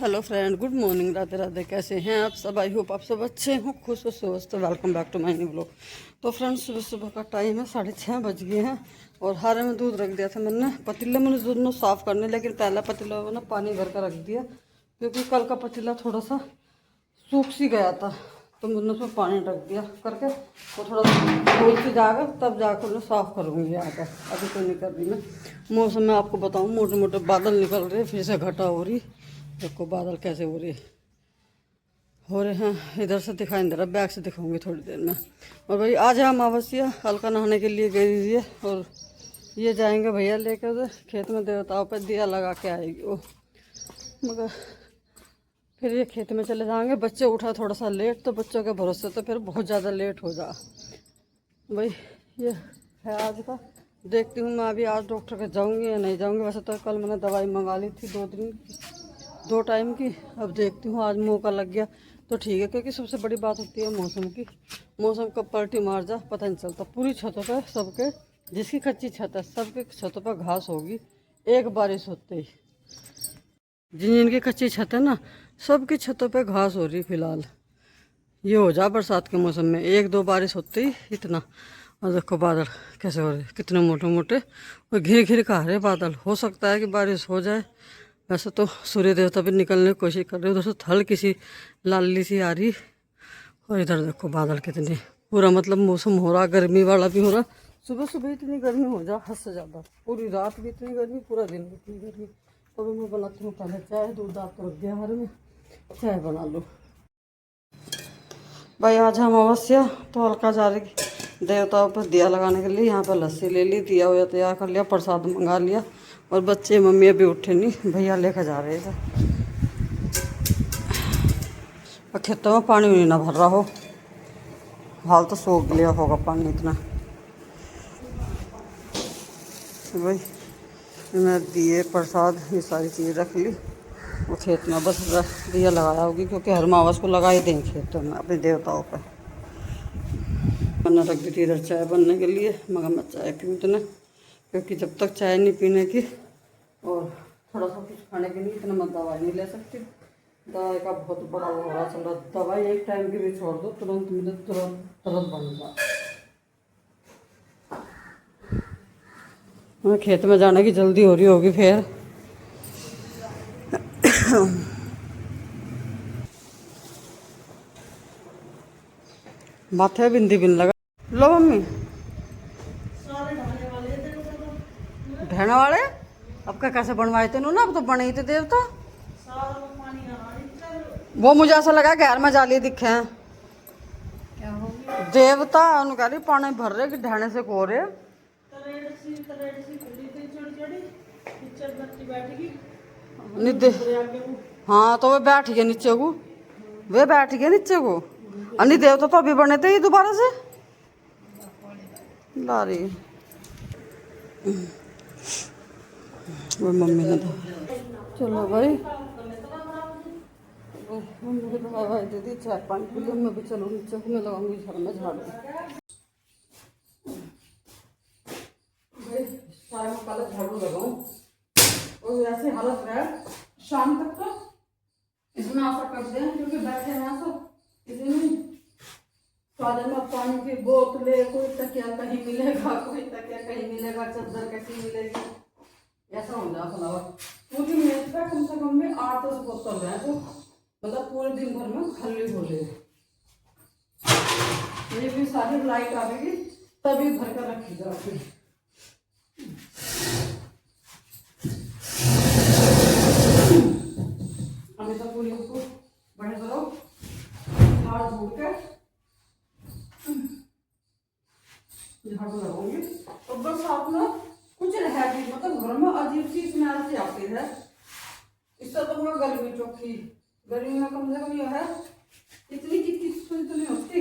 Hello friend, good morning, Radhe Radhe. कैसे हैं आप सब? आई होप आप सब अच्छे हों, खुश हो, स्वस्थ। Welcome back to my new blog. तो फ्रेंड्स, सुबह सुबह का टाइम है, 6:30 बज गए हैं और हारे में दूध रख दिया था मैंने। पतीले मैंने दोनों साफ़ करने, लेकिन पहला पतीला ना पानी भर कर रख दिया क्योंकि कल का पतीला थोड़ा सा सूख सी गया था, तो मैंने उसमें पानी रख दिया करके वो थोड़ा सा धुल सी जाएगा, तब जाकर मैं साफ़ करूँगी आकर। अभी तो नहीं कर रही मैं। मौसम में आपको बताऊँ, मोटे मोटे बादल निकल रहे, फिर से घटा हो रही। देखो बादल कैसे हो रहे हैं। इधर से दिखाई नहीं दे रहा, बैग से दिखाऊंगी थोड़ी देर में। और भाई आज है अमावस्या, हल्का नहाने के लिए गई हुई है और ये जाएंगे भैया लेकर उधर खेत में, देवताओं पर दिया लगा के आएगी वो। मगर फिर ये खेत में चले जाएंगे। बच्चे उठा थोड़ा सा लेट, तो बच्चों के भरोसे तो फिर बहुत ज़्यादा लेट हो जा। भाई ये है आज का। देखती हूँ मैं अभी आज डॉक्टर के जाऊँगी या नहीं जाऊँगी। वैसे तो कल मैंने दवाई मंगा ली थी 2 टाइम की। अब देखती हूँ, आज मौका लग गया तो ठीक है, क्योंकि सबसे बड़ी बात होती है मौसम की। मौसम कब पलटी मार जा पता नहीं चलता। पूरी छतों पर सबके, जिसकी कच्ची छत है सबके छतों पर घास होगी एक बारिश होते ही। जिनकी कच्ची छत है ना, सबकी छतों पे घास हो रही फिलहाल। ये हो जा बरसात के मौसम में 1-2 बारिश होते ही इतना। और देखो बादल कैसे हो रहे, कितने मोटे मोटे और घिर घिर का रहे बादल। हो सकता है कि बारिश हो जाए। वैसे तो सूर्य देवता भी निकलने की कोशिश कर रहे, उधर से हल्की सी लाली सी आ रही। और इधर देखो बादल कितने, पूरा मतलब मौसम हो रहा गर्मी वाला भी हो रहा। सुबह सुबह इतनी गर्मी हो जा हद से ज़्यादा, पूरी रात भी इतनी गर्मी, पूरा दिन भी इतनी गर्मी। तो मैं बनाती हूँ पहले चाय, दूध दाग कर रख दिया हमारे में, चाय बना लो भाई। आज हम अमावस्या तो हल्का जा रही देवताओं पर दिया लगाने के लिए। यहाँ पर लस्सी ले ली, दिया हुआ तैयार कर लिया, प्रसाद मंगा लिया। और बच्चे मम्मी अभी उठे नहीं, भैया लेकर जा रहे थे। और खेतों में पानी नहीं ना भर रहा हो, हाल तो सूख लिया होगा पानी इतना। भाई मैं दिए प्रसाद ये सारी चीज़ें रख ली। वो खेत में बस दिया लगाया होगी, क्योंकि हर अमावस को लगा ही देंगे खेतों में अपने देवताओं पर। मैंने रख दी थी इधर चाय बनने के लिए, मगर मैं चाय पीऊँ इतना, क्योंकि जब तक चाय नहीं पीने की और थोड़ा सा कुछ खाने के लिए इतना मैं दवाई नहीं ले सकती। दवाई का बहुत बड़ा हो रहा चल रहा। दवाई एक टाइम की भी छोड़ दो, तुरंत मुझे तुरंत बन जा। मैं खेत में जाने की जल्दी हो रही होगी फिर। माथे बिंदी बिन लगा लो मम्मी। ढहने वाले अब का कैसे बनवाए थे ना, अब तो बने ही थे देवता। वो मुझे ऐसा लगा घर में जाली दिखे हैं देवता। उन्होंने कह रही पानी भर रहे कि ढहने से को रहे। हाँ तो वे बैठ गए नीचे को, वे बैठ गए नीचे को। अन्य देवता तो अभी बने थे ही दोबारा से ला रही। वो मम्मी ने तो चलो भाई, मम्मी को दवाई दे दी, चाय पानी पी लिया। मैं भी चलो नीचे को, मैं लगाऊंगी घर में झाड़ू। भाई सारे में पहले झाड़ू लगाऊं और ऐसे हालत रहे शाम तक। तो इसमें ऐसा कर दें क्योंकि बैठे हैं सब इतनी स्वादन में पानी की बोतलें, कोई तकिया कहीं मिलेगा, कोई तकिया कहीं मिलेगा, चादर कैसी मिलेगी, ऐसा हो जाता है। पूरी मेज पे कम से कम में 8-10 बोतल है, तो मतलब पूरे दिन भर में खाली हो जाए। ये भी सारी लाइट आएगी तभी भर कर रखी जाएगी। अभी तो पूरी उसको बड़े करो, झाड़ झूड़ के झाड़ू लगाऊंगी। और बस आप ना कुछ है भी, मतलब घर में अजीब सी स्मेल सी आती है। इससे तो मैं गर्मी चौकी, गर्मी में कम से कम ये है इतनी किचकिच तो नहीं होती।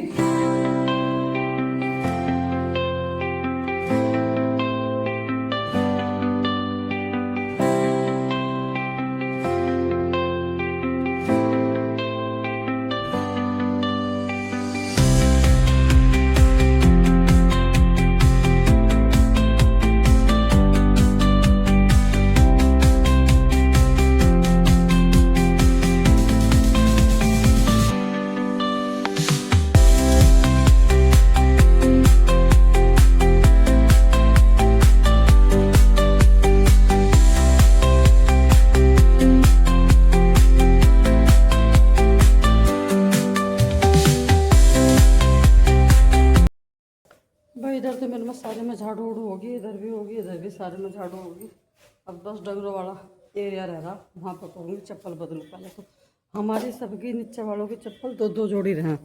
होगी, इधर भी होगी, इधर भी सारे में झाड़ू होगी। अब बस डंगरों वाला एरिया रह रहा, वहाँ पर करूँगी चप्पल बदलूँ। पहले तो हमारी सबकी नीचे वालों की चप्पल दो दो जोड़ी रहे।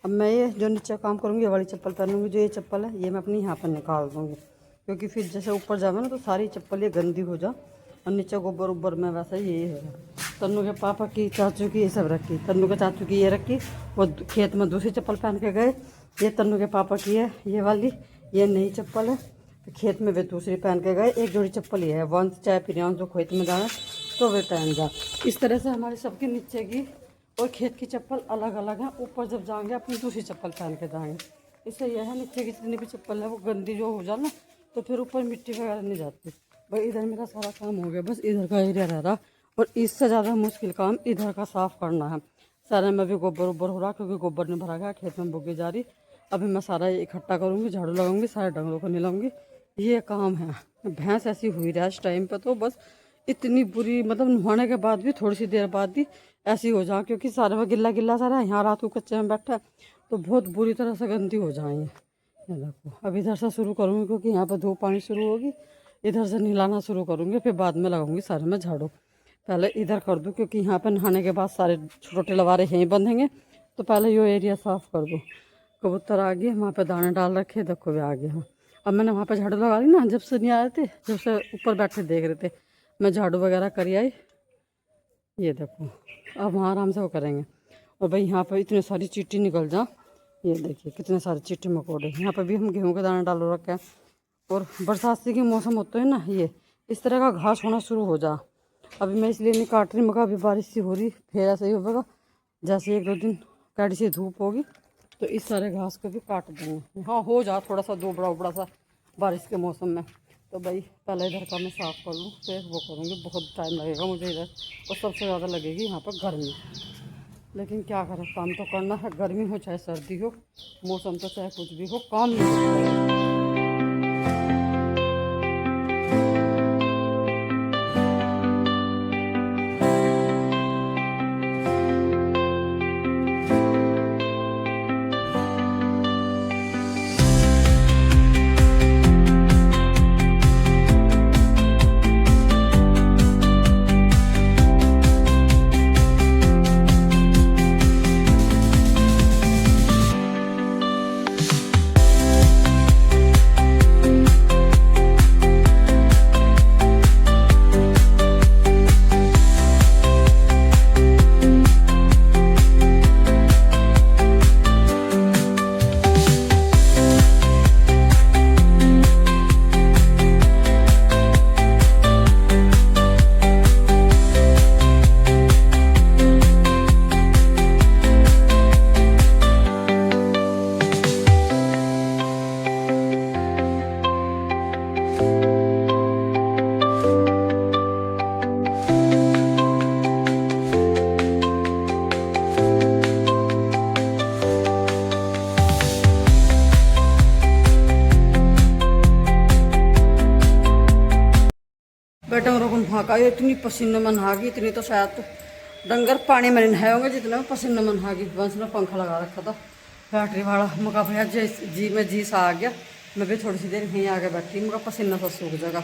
अब मैं ये जो नीचे काम करूँगी ये वाली चप्पल पहनूँगी। जो ये चप्पल है ये मैं अपनी यहाँ पर निकाल दूँगी, क्योंकि फिर जैसे ऊपर जावे ना तो सारी चप्पल ये गंदी हो जा, और नीचे गोबर उबर में वैसा ये है। तन्नू के पापा की, चाचू की ये सब रखी, तन्नू के चाचू की ये रखी, वो खेत में दूसरी चप्पल पहन के गए। ये तन्नू के पापा की है ये वाली, ये नई चप्पल है, तो खेत में वे दूसरी पहन के गए। एक जोड़ी चप्पल ये है, वंश चाहे फिर जो खेत में जाए तो वे पहन जा। इस तरह से हमारे सबके नीचे की और खेत की चप्पल अलग अलग है। ऊपर जब जाएंगे अपनी दूसरी चप्पल पहन के जाएंगे। इससे यह है नीचे की जितनी भी चप्पल है वो गंदी जो हो जाए ना तो फिर ऊपर मिट्टी वगैरह नहीं जाती। भाई इधर मेरा सारा काम हो गया, बस इधर का एरिया रह रहा, और इससे ज़्यादा मुश्किल काम इधर का साफ़ करना है। सारे में भी गोबर उबर हो रहा, क्योंकि गोबर नहीं भरा गया, खेत में बोगी जा रही। अभी मैं सारा इकट्ठा करूँगी, झाड़ू लगाऊंगी, सारे डंगरों को निलाऊंगी, ये काम है। भैंस ऐसी हुई रहा इस टाइम पर, तो बस इतनी बुरी, मतलब नहाने के बाद भी थोड़ी सी देर बाद भी ऐसी हो जाए, क्योंकि सारे में गिल्ला गिल्ला सारा है। यहाँ रात को कच्चे में बैठा तो बहुत बुरी तरह से गंदी हो जाएंगे। ये देखो अब इधर से शुरू करूँगी, क्योंकि यहाँ पर धूप पानी शुरू होगी। इधर से नहलाना शुरू करूँगी, फिर बाद में लगाऊंगी सारे में झाड़ू। पहले इधर कर दूँ, क्योंकि यहाँ पर नहाने के बाद सारे छोटे लवारे यहीं बंधेंगे, तो पहले ये एरिया साफ़ कर दूँ। कबूतर आ गए, वहाँ पे दाने डाल रखे, देखो वे आ गए। हाँ अब मैंने वहाँ पे झाड़ू लगा ली ना, जब से नहीं आए थे, जब से ऊपर बैठे देख रहे थे, मैं झाड़ू वगैरह करी आई। ये देखो अब वहाँ आराम से वो करेंगे। और भाई यहाँ पर इतनी सारी चींटी निकल जा, ये देखिए कितने सारे चींटी मकोड़े। यहाँ पर भी हम गेहूँ के दाने डाल रखे हैं। और बरसात के मौसम होते हैं ना, ये इस तरह का घास होना शुरू हो जा। अभी मैं इसलिए नहीं काट रही, मगर अभी बारिश सी हो रही, फिर ऐसा ही होगा। जैसे एक दो दिन कड़ी सी धूप होगी तो इस सारे घास को भी काट देंगे। हाँ हो जा थोड़ा सा दोबड़ा उबड़ा सा बारिश के मौसम में। तो भाई पहले इधर का मैं साफ़ कर लूँ, फिर वो करूँगी। बहुत टाइम लगेगा मुझे इधर, और सबसे ज़्यादा लगेगी यहाँ पर गर्मी। लेकिन क्या करें, काम तो करना है, गर्मी हो चाहे सर्दी हो, मौसम तो चाहे कुछ भी हो, काम नहीं होता। डंगरों को नहा, इतनी पसीने में नहा गई, इतनी तो शायद तो डंगर पानी में नहाए होंगे जितने में पसीने में नहा गई। वंश ने पंखा लगा रखा था बैटरी वाला, मका भैया जी सा आ गया। मैं भी थोड़ी सी देर यहीं आके बैठी, मका पसीना सा सूख जाएगा।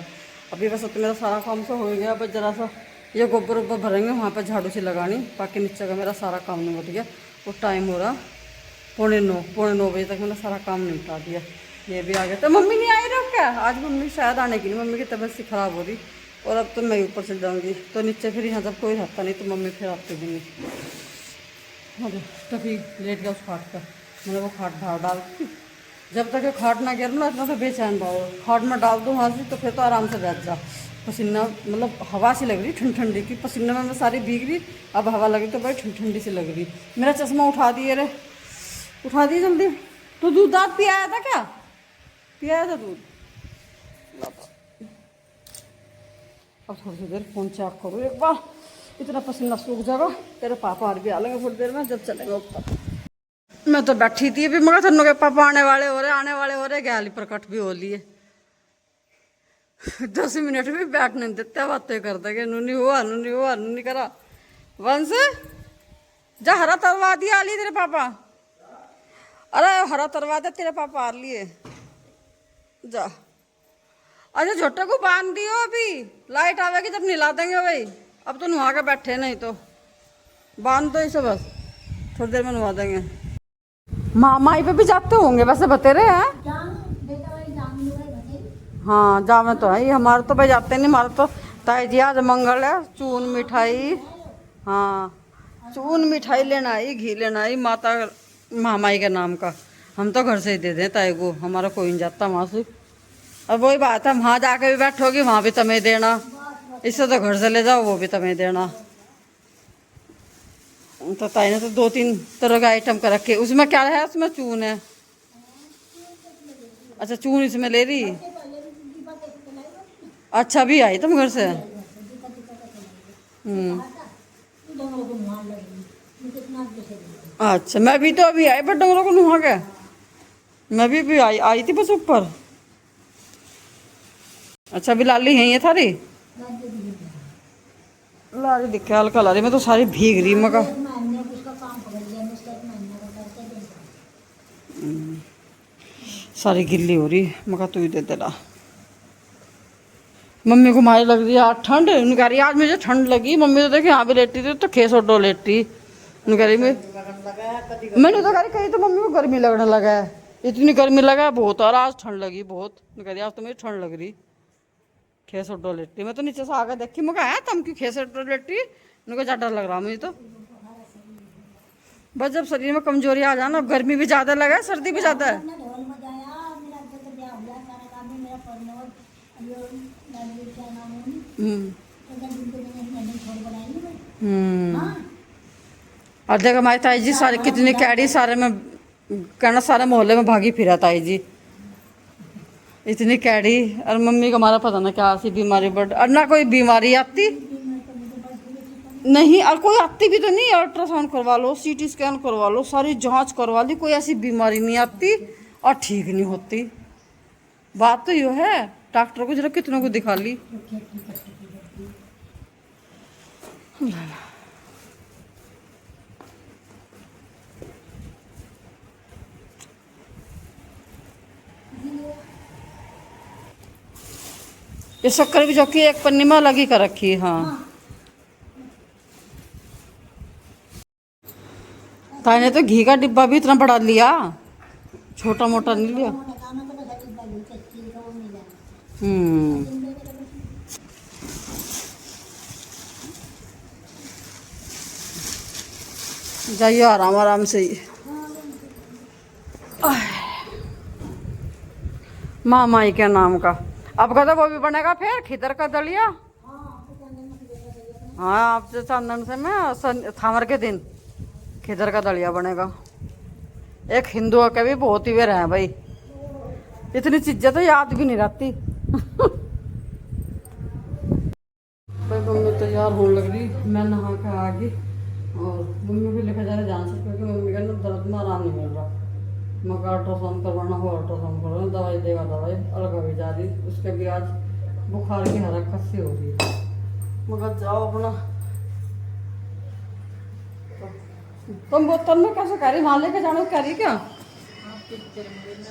अभी बस तो मेरा सारा काम तो हो गया, बस जरा सा ये गोबर उबर भरेंगे, वहाँ पर झाड़ू सी लगानी, बाकी नीचे का मेरा सारा काम निपट गया। वो टाइम हो रहा 8:45 बजे तक मैंने सारा काम निपटा दिया। ये भी आ गया। तो मम्मी नहीं आई रहा क्या आज? मम्मी शायद आने की नहीं, मम्मी की तबीयत सी खराब हो रही, और अब तो मैं ऊपर चल जाऊंगी, तो नीचे फिर यहाँ जब कोई रहता नहीं तो मम्मी फिर आती भी नहीं। अरे तभी लेट गया उस खाट पर, मैंने वो खाट बाहर डाल दी। जब तक ये खाट ना गिर ना इतना तो बेचैन भाव, खाट में डाल दूँ वहाँ से तो फिर तो आराम से बैठ जा। पसीना मतलब हवा सी लग रही ठंडी ठंडी की, पसीने में मैं सारी भीग रही, अब हवा लगी तो भाई ठंडी ठंडी सी लग रही। मेरा चश्मा उठा दिए रे, उठा दिए जल्दी। तो दूध दाँत पियाया था क्या? पियाया था दूध। अब थोड़ी सी देर फ़ोन चेक करो एक बार, इतना पसीना सूख जाएगा। तेरे पापा और भी आ लेंगे थोड़ी देर में जब चलेंगे ऊपर। मैं तो बैठी थी अभी, मगर थन्नू के पापा आने वाले हो रहे गैली प्रकट भी हो लिए। 10 मिनट भी बैठ नहीं देते, बातें करते कि नूनी हुआ करा। वंश जा हरा तरवा दिया आ लिए तेरे पापा, अरे हरा तरवा दे तेरे पापा आ लिए जा। अच्छा छोटे को बांध दियो, अभी लाइट आवेगी तब नहला देंगे भाई। अब तो नहा के बैठे, नहीं तो बांध दो इसे बस, थोड़ी देर में नहा देंगे। माई पे भी जाते होंगे वैसे, बतेरे हैं। हाँ जामे तो है ही, हमारे तो भाई जाते नहीं, हमारे तो ताई जी आज मंगल है, चून मिठाई, हाँ चून मिठाई लेना आई, घी लेना आई माता महामाई के नाम का। हम तो घर से ही दे दें ताई को, हमारा कोई नहीं जाता वहाँ से। अब वही बात है, वहाँ जाके भी बैठोगी वहाँ भी तुम्हें देना, इससे तो घर से ले जाओ वो भी तुम्हें देना। तो ताई ने तो 2-3 तरह के आइटम कर रखे। उसमें क्या है, उसमें चून है। अच्छा चून इसमें ले रही। अच्छा भी आई तुम घर से। अच्छा मैं भी तो अभी आई, बट डोंगरों को नुहा के मैं भी आई थी बस ऊपर। अच्छा अभी लाली है ये थारी, लाली दिखे हल्का लाली, मैं तो सारी भीग रही मका। सारी गिल्ली हो रही मका, तू ही दे देना। मम्मी को मारी लग रही है ठंड, उन्हें कह रही आज मुझे ठंड लगी। मम्मी तो देखी यहाँ भी लेटी थी तो खेस और लेटी, उन्हें कह रही मैंने तो कह रही कहीं तो मम्मी को गर्मी लगने लगा है, इतनी गर्मी लगा है बहुत, और आज ठंड लगी बहुत। कह रही आज तो मुझे ठंड लग रही, खेस और लेटी। मैं तो नीचे से आकर देखी, मैं कहा तुम क्यों खेस और लेटी, उनको ज़्यादा डर लग रहा मुझे तो। बस जब शरीर में कमजोरी आ जाना, गर्मी भी ज़्यादा लगा है, सर्दी भी ज़्यादा है। और देखो हमारी ताई जी सारे कितनी कैडी, सारे में कहना सारे मोहल्ले में भागी फिरा ताई जी, इतनी कैडी। और मम्मी को हमारा पता ना क्या सी बीमारी, बट और ना कोई बीमारी आती नहीं, और कोई आती भी तो नहीं। अल्ट्रासाउंड करवा लो, सीटी स्कैन करवा लो, सारी जांच करवा ली, कोई ऐसी बीमारी नहीं आती और ठीक नहीं होती। बात तो यो है, डॉक्टर को जरा कितनों को दिखा ली। ये शक्कर भी चौकी एक पन्नी में अलग ही कर रखी है। हाँ ताई ने तो घी का डिब्बा भी इतना बड़ा लिया, छोटा मोटा नहीं लिया। जाइए आराम आराम से ही। मामाई के नाम का अब कहता वो भी बनेगा फिर खिदर का दलिया। हाँ आप जो चंदन से मैं थामर के दिन खिदर का दलिया बनेगा। एक हिंदुओं के भी बहुत ही वेर हैं भाई, इतनी चीजें तो याद भी नहीं रहती। भाई मम्मी तैयार होने लग रही, मैं नहा के आ गई और मम्मी भी लेकर जा रहे जान से, क्योंकि मम्मी का ना दर्द में आराम नहीं मिल रहा। मगर अल्ट्रासाउंड करवाना हो, अल्ट्रासाउंड करवाना, दवाई देगा दवाई अलग भी जा रही, उसके भी आज बुखार की हरकत सी हो रही है। मगर जाओ अपना। तुम बोतल में कैसे कह रही, वहाँ लेके जाने को कह रही क्या?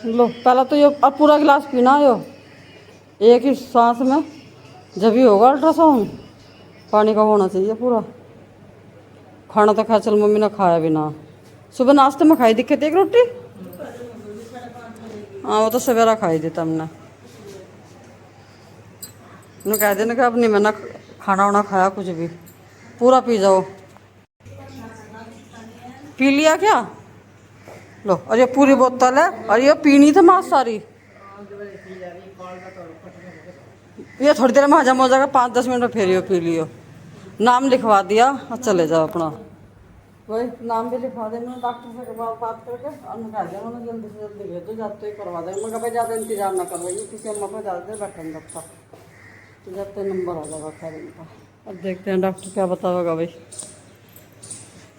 लो पहला तो ये अब पूरा गिलास पीना है, यो एक ही सांस में, जब ही होगा अल्ट्रासाउंड। पानी का होना चाहिए पूरा। खाना तो खा चल मम्मी ने खाया भी ना, सुबह नाश्ते में खाई दिक्कत एक रोटी। हाँ वो तो सवेरा खाई थी तुमने, उन्हें कह देना कि अब नहीं मैंने खाना वाना खाया कुछ भी, पूरा पी जाओ। पी लिया क्या? लो और ये पूरी बोतल है, और ये पीनी थी माँ सारी। ये थोड़ी देर में हजम हो जाएगा, 5-10 मिनट में फिर यो पी लियो। नाम लिखवा दिया और चले जाओ अपना। वही नाम भी लिखवा देंगे डॉक्टर से बात करके, और मैं कह देंगे उन्हें जल्दी से जल्दी भेज दो, जाते ही करवा देंगे। मगर भाई ज़्यादा इंतजार ना करवाइए, क्योंकि हम अपना ज़्यादा देर बैठेंगे अच्छा, तो जाते नंबर आ जाएगा खैर इनका। अब देखते हैं डॉक्टर क्या बताएगा भाई।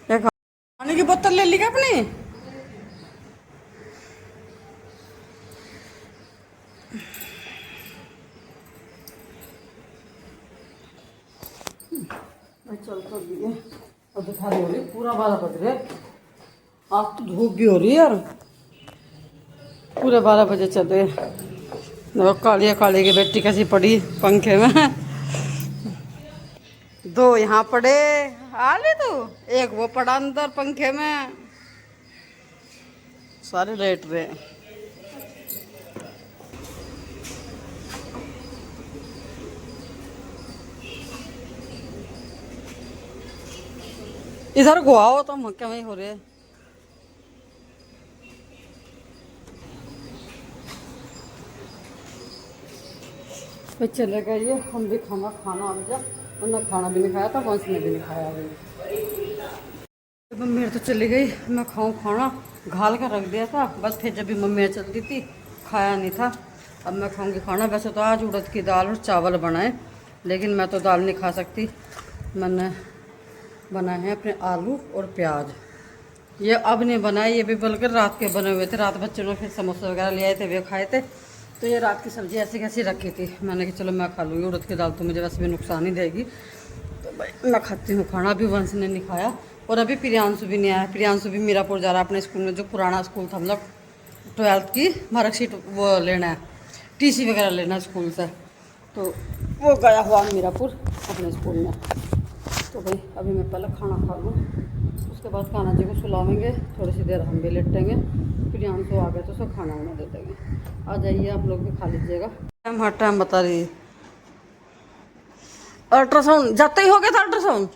क्या पानी की बोतल ले ली क्या अपनी? चल तो भी है, अब दिखा रही हो रही, पूरा 12 बज रहे। आज तो धूप भी हो रही है यार, पूरे 12 बजे चले। देखो कालिया काली की बेटी कैसी पड़ी पंखे में। दो यहाँ पड़े आले तो एक वो पड़ा अंदर पंखे में, सारे लेट रहे। इधर को आओ तुम, क्या वही हो रहे। तो चले गए ये, हम भी खाना आ गया, वरना खाना भी नहीं खाया था, वंश ने भी नहीं खाया अभी। मम्मी तो चली गई, मैं खाऊं खाना, घाल कर रख दिया था बस, फिर जब भी मम्मी चलती थी खाया नहीं था। अब मैं खाऊंगी खाना। वैसे तो आज उड़द की दाल और चावल बनाए, लेकिन मैं तो दाल नहीं खा सकती। मैंने बनाए हैं अपने आलू और प्याज। ये अब नहीं बनाए, ये भी बल्कि रात के बने हुए थे। रात बच्चों ने फिर समोसे वगैरह ले आए थे, वे खाए थे, तो ये रात की सब्ज़ी ऐसी कैसी रखी थी। मैंने कहा चलो मैं खा लूँगी, उड़द की दाल तो मुझे वैसे भी नुकसान ही देगी, तो भाई मैं खाती हूँ खाना। अभी वंश ने नहीं खाया और अभी प्रियांशु भी नहीं आया। प्रियांशु भी मीरापुर जा रहा है अपने स्कूल में, जो पुराना स्कूल था, मतलब 12th की मार्कशीट वो लेना है, TC वगैरह लेना है स्कूल से, तो वो गया हुआ मीरापुर अपने स्कूल में। तो भाई अभी मैं पहले खाना खा लूँ, उसके बाद कान्हा जी को सुलावेंगे, थोड़ी सी देर हम भी लेटेंगे, प्रियांशु आ गए तो उसको खाना वाना दे देंगे। आ जाइए आप लोग भी खा लीजिएगा। टाइम हर टाइम बता रही है। अल्ट्रासाउंड जाते ही हो गया था अल्ट्रासाउंड।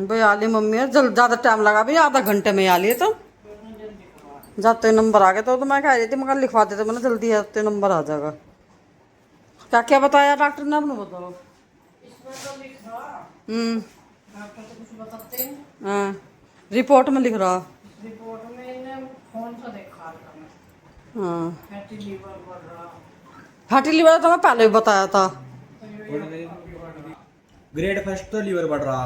भाई आली मम्मी है, जल्द ज़्यादा टाइम लगा भाई, आधा घंटे में आ लिए तो जाते नंबर आ गया। तो मैं कह रही थी मगर लिखवा देते, मैंने जल्दी आते नंबर आ जाएगा। क्या क्या बताया डॉक्टर ने, आपने बताओ। हाँ रिपोर्ट में लिख रहा, रिपोर्ट में फोन से देखा था। हाँ फैटी लीवर बढ़ रहा। फैटी लीवर तो मैं पहले भी बताया था। ग्रेड फर्स्ट तो लीवर बढ़ रहा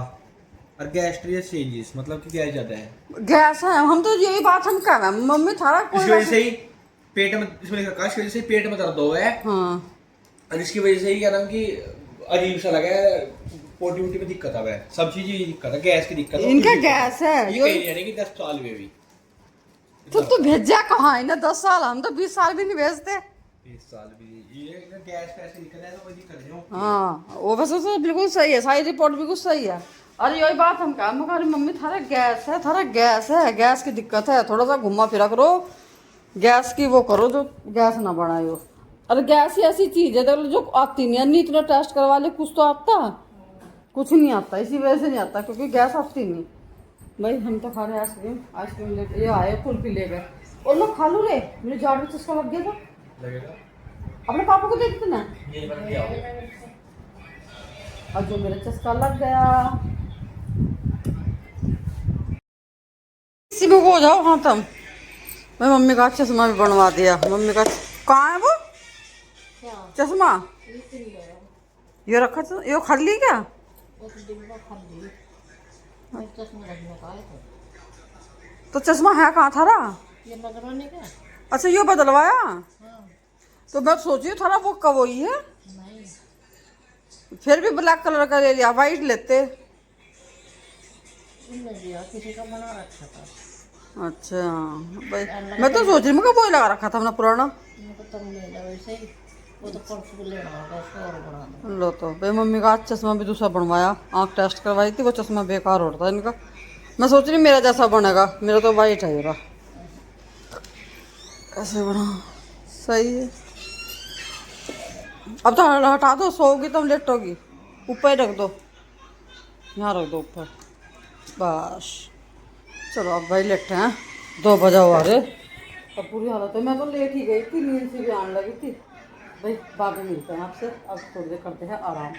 और गैस्ट्रियस चेंजेस, मतलब कि गैस ज्यादा है, गैस है। हम तो यही बात हम कह रहे हैं, मम्मी थारा इस वजह से ही पेट में, इसमें लिखा है, इस वजह से ही पेट में दर्द हो है। हाँ और इसकी वजह से ही क्या नाम कि अजीब सा लगा है, पोटी वोटी में दिक्कत आ है, सब चीज की दिक्कत है, गैस की दिक्कत है। इनका गैस है ये कहीं नहीं है कि 10 साल में भी। तो भेजा कहाँ है ना 10 साल, हम तो 20 साल भी नहीं भेजते। 20 साल भी ये गैस पैसे दिक्कत है, तो कोई दिक्कत नहीं होती। हाँ वो वैसे तो बिल्कुल सही है, सारी रिपोर्ट बिल्कुल सही है। अरे यही बात हम कहा, मगर मम्मी थारा गैस है, थारा गैस है, गैस की दिक्कत है, थोड़ा सा घुमा फिरा करो, गैस की वो करो जो गैस ना बढ़ाए। अरे गैस ही ऐसी चीज है जो आती नहीं है, नहीं इतना टेस्ट करवा ले, कुछ तो आता, कुछ नहीं आता, इसी वजह से नहीं आता क्योंकि गैस आती नहीं। भाई हम तो खा रहे हैं आइसक्रीम, आइसक्रीम ले ये आए कुल्फी ले गए, और लोग खा लो रे, मेरे जाड़ में चस्का लग गया था। लगेगा अपने पापा को देखते ना, ये बन गया और जो मेरा चस्का लग गया। इसी में हो जाओ। हाँ तुम, मैं मम्मी का चश्मा भी बनवा दिया। मम्मी का कहाँ है वो चश्मा, ये रखा था, ये खड़ ली क्या। तो चश्मा है कहाँ थारा, अच्छा ये बदलवाया। तो मैं सोची थारा वो कब वही है, फिर भी ब्लैक कलर का ले लिया, वाइट लेते। किसी का बना रखा था। अच्छा भाई मैं तो सोच रही मैं वो लगा रखा था अपना पुराना। वैसे ही वो तो परसों लेना होगा, उसको और बना दो। लो तो भाई मम्मी का आज चश्मा भी दूसरा बनवाया, आँख टेस्ट करवाई थी, वो चश्मा बेकार हो रहा था इनका। मैं सोच रही मेरा जैसा बनेगा, मेरा तो वाइट है ये, कैसे बना सही है। अब तो हटा दो, सोओगी तुम लेटोगी, ऊपर ही रख दो, यहाँ रख दो ऊपर बस। चलो अब भाई लेटे हैं, 2 बजा हुआ रे, अब पूरी हालत है। मैं तो लेट ही गई थी, नींद से भी आने लगी थी। भाई बाद में मिलते हैं आपसे, अब थोड़ी देर करते हैं आराम।